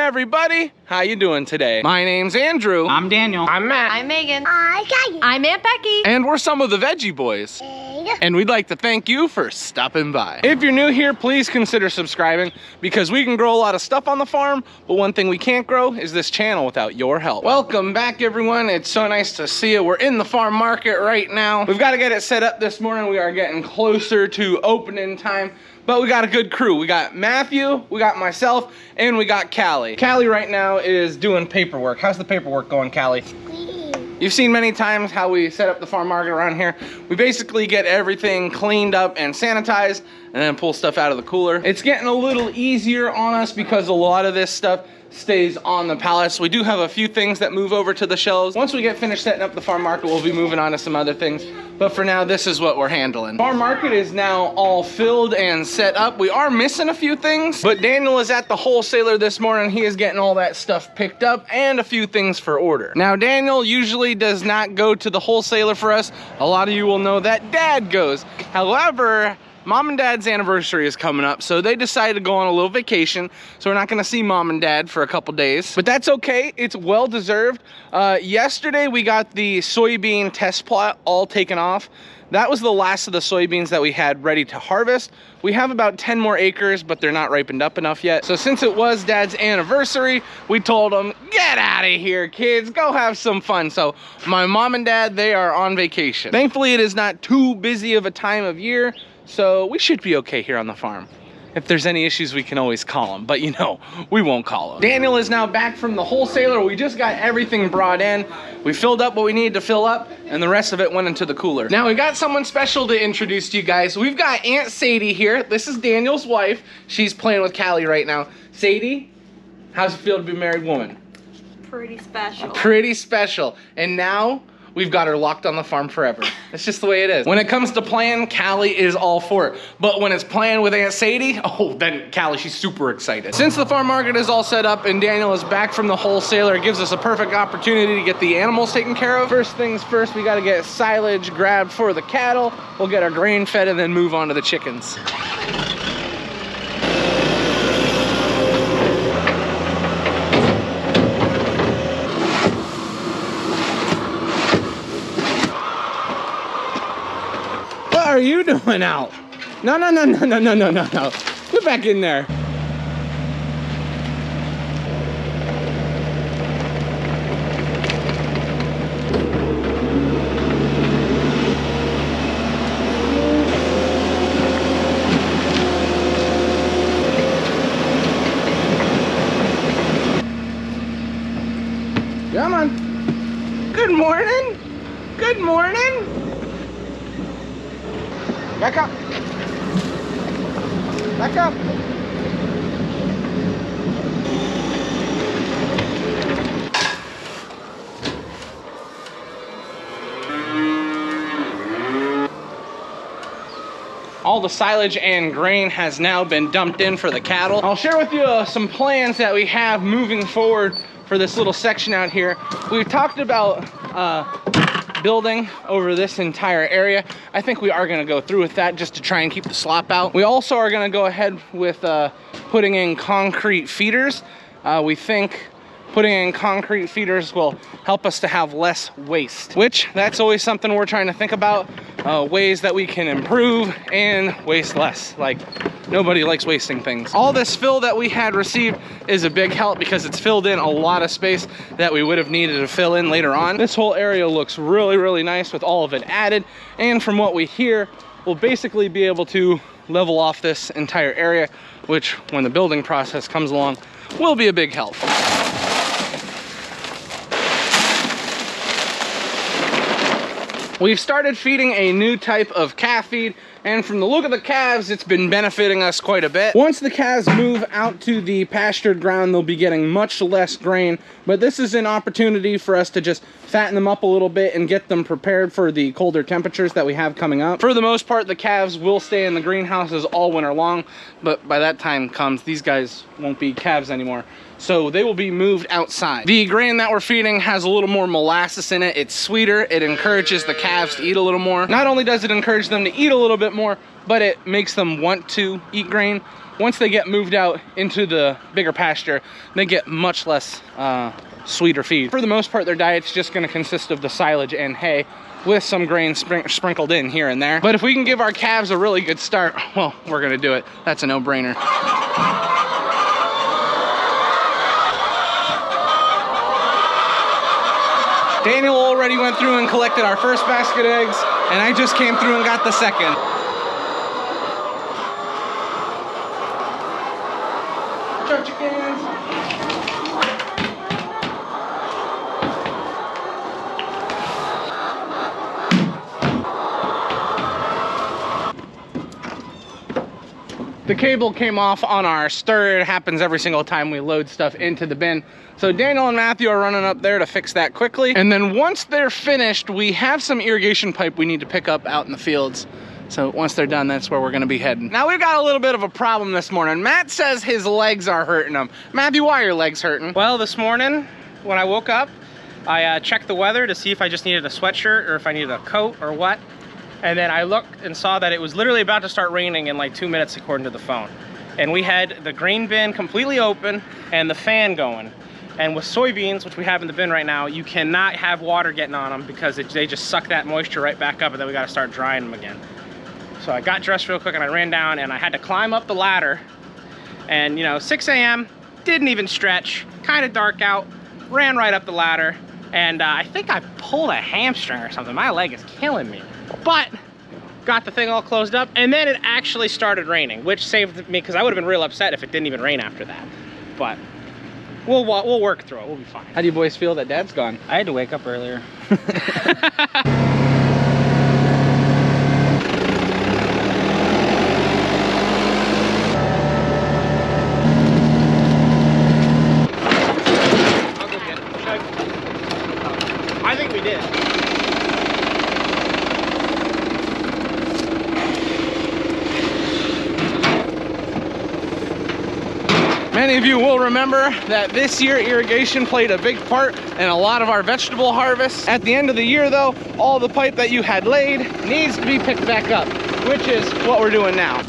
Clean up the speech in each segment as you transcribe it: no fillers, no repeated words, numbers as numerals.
everybody. How you doing today? My name's Andrew. I'm Daniel. I'm Matt. I'm Megan. I'm Maggie. I'm Aunt Becky. And we're some of the Veggie Boys. And we'd like to thank you for stopping by. If you're new here, please consider subscribing because we can grow a lot of stuff on the farm, but one thing we can't grow is this channel without your help. Welcome back, everyone. It's so nice to see you. We're in the farm market right now. We've got to get it set up this morning. We are getting closer to opening time, but we got a good crew. We got Matthew, we got myself, and we got Callie. Callie right now is doing paperwork. How's the paperwork going, Callie? You've seen many times how we set up the farm market around here. We basically get everything cleaned up and sanitized and then pull stuff out of the cooler. It's getting a little easier on us because a lot of this stuff stays on the pallets. We do have a few things that move over to the shelves. Once we get finished setting up the farm market, we'll be moving on to some other things. But for now, this is what we're handling. Farm market is now all filled and set up. We are missing a few things, but Daniel is at the wholesaler this morning. He is getting all that stuff picked up and a few things for order. Now, Daniel usually does not go to the wholesaler for us. A lot of you will know that Dad goes. However, Mom and Dad's anniversary is coming up, so they decided to go on a little vacation, so we're not gonna see Mom and Dad for a couple days. But that's okay, it's well deserved. Yesterday we got the soybean test plot all taken off. That was the last of the soybeans that we had ready to harvest. We have about 10 more acres, but they're not ripened up enough yet. So since it was Dad's anniversary, we told them, get out of here, kids, go have some fun. So my mom and dad, they are on vacation. Thankfully, it is not too busy of a time of year, so we should be okay here on the farm. If there's any issues, we can always call them, but you know, we won't call them. Daniel is now back from the wholesaler. We just got everything brought in. We filled up what we needed to fill up, and the rest of it went into the cooler. Now we got someone special to introduce to you guys. We've got Aunt Sadie here. This is Daniel's wife. She's playing with Callie right now. Sadie, how's it feel to be a married woman? Pretty special. Pretty special. And now, we've got her locked on the farm forever. It's just the way it is. When it comes to playing, Callie is all for it. But when it's playing with Aunt Sadie, oh, then Callie, she's super excited. Since the farm market is all set up and Daniel is back from the wholesaler, it gives us a perfect opportunity to get the animals taken care of. First things first, we gotta get silage grabbed for the cattle. We'll get our grain fed and then move on to the chickens. What are you doing out? No. Get back in there. Come on. Good morning. Good morning. Back up. Back up. All the silage and grain has now been dumped in for the cattle. I'll share with you some plans that we have moving forward for this little section out here. We've talked about building over this entire area. I think we are gonna go through with that just to try and keep the slop out. We also are gonna go ahead with putting in concrete feeders. We think putting in concrete feeders will help us to have less waste, which that's always something we're trying to think about, ways that we can improve and waste less. Like, nobody likes wasting things. All this fill that we had received is a big help because it's filled in a lot of space that we would have needed to fill in later on. This whole area looks really, really nice with all of it added. And from what we hear, we'll basically be able to level off this entire area, which when the building process comes along, will be a big help. We've started feeding a new type of calf feed, and from the look of the calves, it's been benefiting us quite a bit. Once the calves move out to the pastured ground, they'll be getting much less grain, but this is an opportunity for us to just fatten them up a little bit and get them prepared for the colder temperatures that we have coming up. For the most part, the calves will stay in the greenhouses all winter long, but by that time comes, these guys won't be calves anymore. So they will be moved outside. The grain that we're feeding has a little more molasses in it. It's sweeter. It encourages the calves to eat a little more. Not only does it encourage them to eat a little bit more, but it makes them want to eat grain. Once they get moved out into the bigger pasture, they get much less sweeter feed. For the most part, their diet's just gonna consist of the silage and hay with some grain sprinkled in here and there. But if we can give our calves a really good start, well, we're gonna do it. That's a no-brainer. Daniel already went through and collected our first basket of eggs, and I just came through and got the second. Ciao, chickens. The cable came off on our stir. It happens every single time we load stuff into the bin. So Daniel and Matthew are running up there to fix that quickly. And then once they're finished, we have some irrigation pipe we need to pick up out in the fields. So once they're done, that's where we're gonna be heading. Now we've got a little bit of a problem this morning. Matt says his legs are hurting him. Matthew, why are your legs hurting? Well, this morning when I woke up, I checked the weather to see if I just needed a sweatshirt or if I needed a coat or what. And then I looked and saw that it was literally about to start raining in like 2 minutes according to the phone. And we had the grain bin completely open and the fan going. And with soybeans, which we have in the bin right now, you cannot have water getting on them because they just suck that moisture right back up, and then we gotta start drying them again. So I got dressed real quick and I ran down and I had to climb up the ladder. And 6 a.m., didn't even stretch, kind of dark out, ran right up the ladder. And I think I pulled a hamstring or something. My leg is killing me. But got the thing all closed up, and then it actually started raining, which saved me because I would have been real upset if it didn't even rain after that. But we'll work through it. We'll be fine. How do you boys feel that Dad's gone? I had to wake up earlier. I'll go get it. I think we did. Many of you will remember that this year irrigation played a big part in a lot of our vegetable harvests. At the end of the year though, all the pipe that you had laid needs to be picked back up, which is what we're doing now.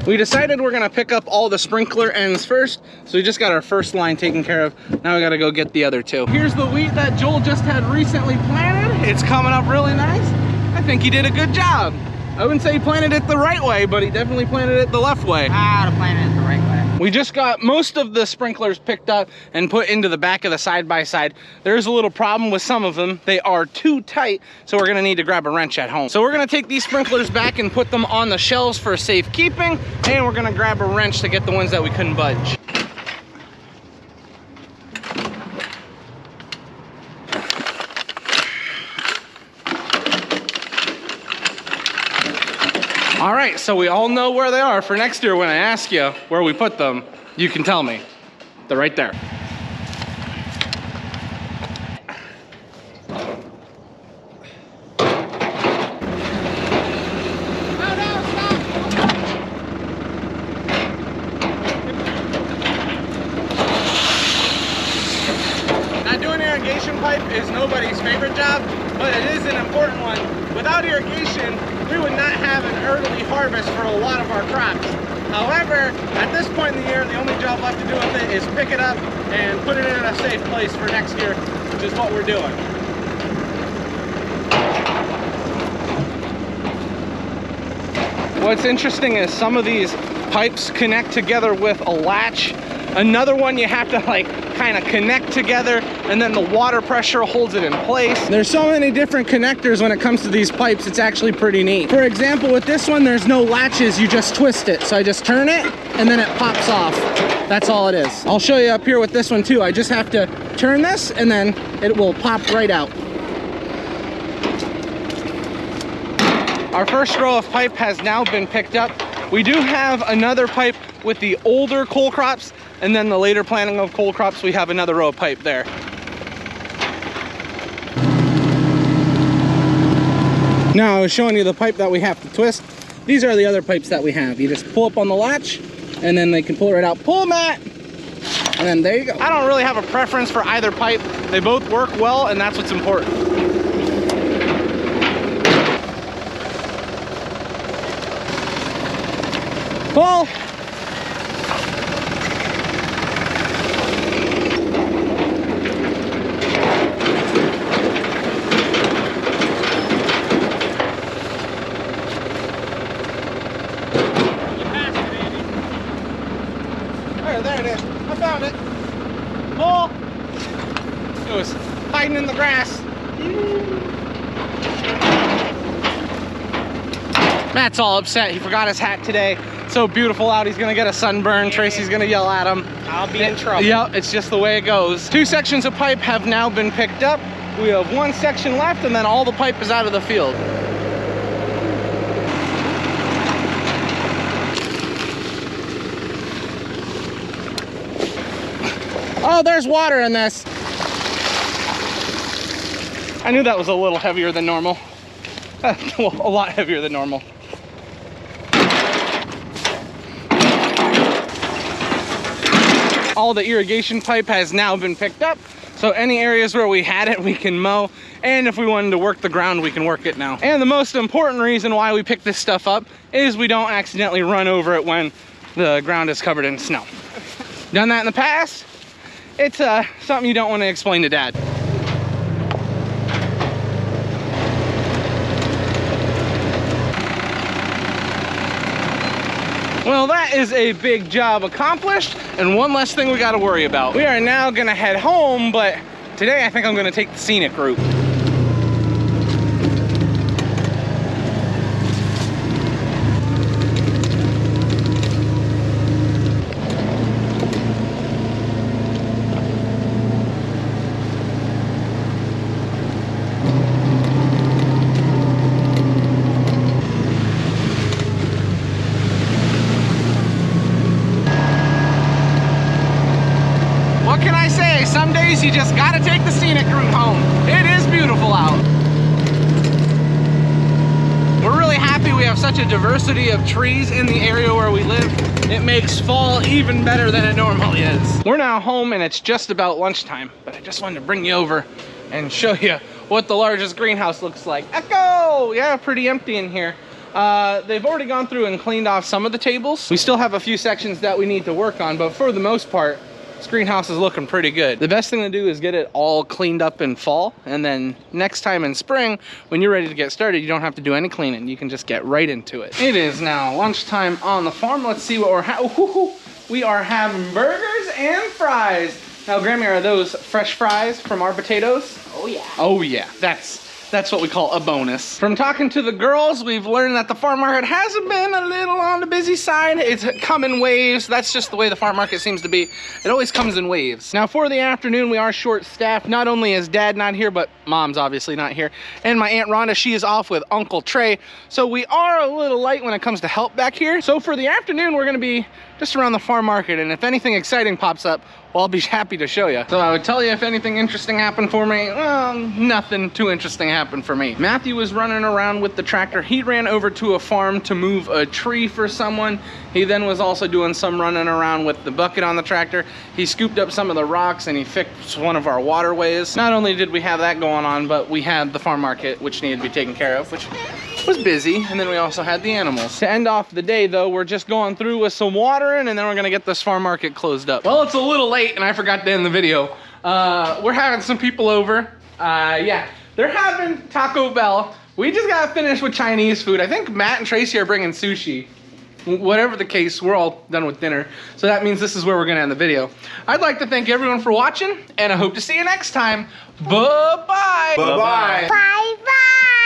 We decided we're gonna pick up all the sprinkler ends first, so we just got our first line taken care of. Now we gotta go get the other two. Here's the wheat that Joel just had recently planted. It's coming up really nice. I think he did a good job. I wouldn't say he planted it the right way, but he definitely planted it the left way. I would have planted it the right way. We just got most of the sprinklers picked up and put into the back of the side-by-side. There's a little problem with some of them. They are too tight, so we're gonna need to grab a wrench at home. So we're gonna take these sprinklers back and put them on the shelves for safekeeping, and we're gonna grab a wrench to get the ones that we couldn't budge. All right, so we all know where they are for next year. When I ask you where we put them, you can tell me. They're right there. Now, doing irrigation pipe is nobody's favorite job, but it is an important one. Without irrigation, we would not have an early harvest for a lot of our crops. However, at this point in the year, the only job left to do with it is pick it up and put it in a safe place for next year, which is what we're doing. What's interesting is some of these pipes connect together with a latch. Another one you have to kind of connect together, and then the water pressure holds it in place. There's so many different connectors when it comes to these pipes, it's actually pretty neat. For example, with this one, there's no latches, you just twist it. So I just turn it, and then it pops off. That's all it is. I'll show you up here with this one too. I just have to turn this, and then it will pop right out. Our first row of pipe has now been picked up. We do have another pipe with the older cole crops, and then the later planting of cole crops, we have another row of pipe there. Now I was showing you the pipe that we have to twist. These are the other pipes that we have. You just pull up on the latch and then they can pull it right out. Pull, Matt! And then there you go. I don't really have a preference for either pipe. They both work well, and that's what's important. Pull! There it is. I found it. Pull. It was hiding in the grass. Matt's all upset. He forgot his hat today. So beautiful out. He's gonna get a sunburn. Tracy's gonna yell at him. I'll be in trouble. Yep, it's just the way it goes. 2 sections of pipe have now been picked up. We have 1 section left, and then all the pipe is out of the field. Oh, there's water in this. I knew that was a little heavier than normal. Well, a lot heavier than normal. All the irrigation pipe has now been picked up. So any areas where we had it, we can mow. And if we wanted to work the ground, we can work it now. And the most important reason why we pick this stuff up is we don't accidentally run over it when the ground is covered in snow. Done that in the past. It's something you don't want to explain to Dad. Well, that is a big job accomplished, and one less thing we got to worry about. We are now gonna head home, but today I think I'm gonna take the scenic route. What can I say? Some days you just gotta take the scenic route home. It is beautiful out. We're really happy we have such a diversity of trees in the area where we live. It makes fall even better than it normally is. We're now home and it's just about lunchtime, but I just wanted to bring you over and show you what the largest greenhouse looks like. Echo! Yeah, pretty empty in here. They've already gone through and cleaned off some of the tables. We still have a few sections that we need to work on, but for the most part, this greenhouse is looking pretty good. The best thing to do is get it all cleaned up in fall, and then next time in spring, when you're ready to get started, you don't have to do any cleaning. You can just get right into it. It is now lunchtime on the farm. Let's see what we're having. We are having burgers and fries. Now, Grammy, are those fresh fries from our potatoes? Oh yeah. Oh yeah, that's what we call a bonus. From talking to the girls, we've learned that the farm market hasn't been a little on the busy side. It's come in waves. That's just the way the farm market seems to be. It always comes in waves. Now for the afternoon, we are short staffed. Not only is Dad not here, but Mom's obviously not here. And my Aunt Rhonda, she is off with Uncle Trey. So we are a little light when it comes to help back here. So for the afternoon, we're gonna be just around the farm market. And if anything exciting pops up, well, I'll be happy to show you. So I would tell you if anything interesting happened for me. Well, nothing too interesting happened for me. Matthew was running around with the tractor. He ran over to a farm to move a tree for someone. He then was also doing some running around with the bucket on the tractor. He scooped up some of the rocks and he fixed one of our waterways. Not only did we have that going on, but we had the farm market, which needed to be taken care of, which was busy. And then we also had the animals. To end off the day though, we're just going through with some watering and then we're gonna get this farm market closed up. Well, it's a little late and I forgot to end the video. We're having some people over. Yeah, they're having Taco Bell. We just got finished with Chinese food. I think Matt and Tracy are bringing sushi. Whatever the case, we're all done with dinner. So that means this is where we're gonna end the video. I'd like to thank everyone for watching and I hope to see you next time. Bye-bye. Bye-bye. Bye bye.